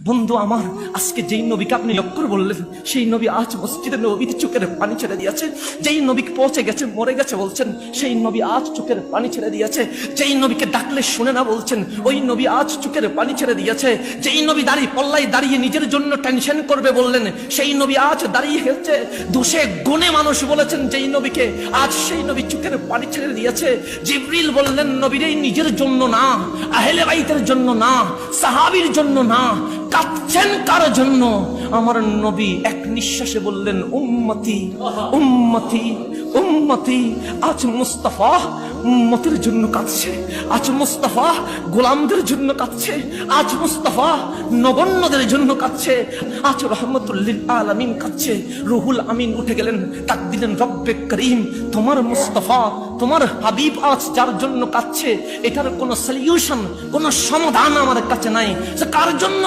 বন্ধু আমার, আজকে যেই নবীকে আপনি লক্ষ্য করে বললেন, সেই নবী আজ মসজিদে নবীতে চোখের পানি ছেড়ে দিয়েছে। যেই নবীকে পৌঁছে গেছে, মরে গেছে বলছেন, সেই নবী আজ চোখের পানি ছেড়ে দিয়েছে। যেই নবীকে ডাকলে শুনে না বলছেন, ওই নবী আজ চোখের পানি ছেড়ে দিয়েছে। যেই নবী দাঁড়িয়ে পল্লায় দাঁড়িয়ে নিজের জন্য টেনশন করবে বললেন, সেই নবী আজ দাঁড়িয়ে গেছে। দোষে গুণে মানুষ বলেছেন যেই নবীকে, আজ সেই নবী চোখের পানি ছেড়ে দিয়েছে। জিবরিল বললেন, নবীর এই নিজের জন্য না, আহলে বাইতের জন্য না, সাহাবীর জন্য না, কাঁদছেন কার জন্য? আমার নবী এক নিঃশ্বাসে বললেন, উম্মতি উম্মতি উম্মতি। আজ মুস্তাফা উম্মতের জন্য কাঁদছে, আজ মুস্তাফা গোলামদের জন্য কাঁদছে, আজ মুস্তাফা নগণ্যদের জন্য কাঁদছে, আজ রহমতুল্লিল আলামিন কাঁদছে। রুহুল আমিন উঠে গেলেন, তাক দিলেন, রব্বে করিম, তোমার মুস্তাফা, তোমার হাবিব আজ যার জন্য কাঁদছে, এটার কোনো সলিউশন, কোনো সমাধান আমার কাছে নাই। কার জন্য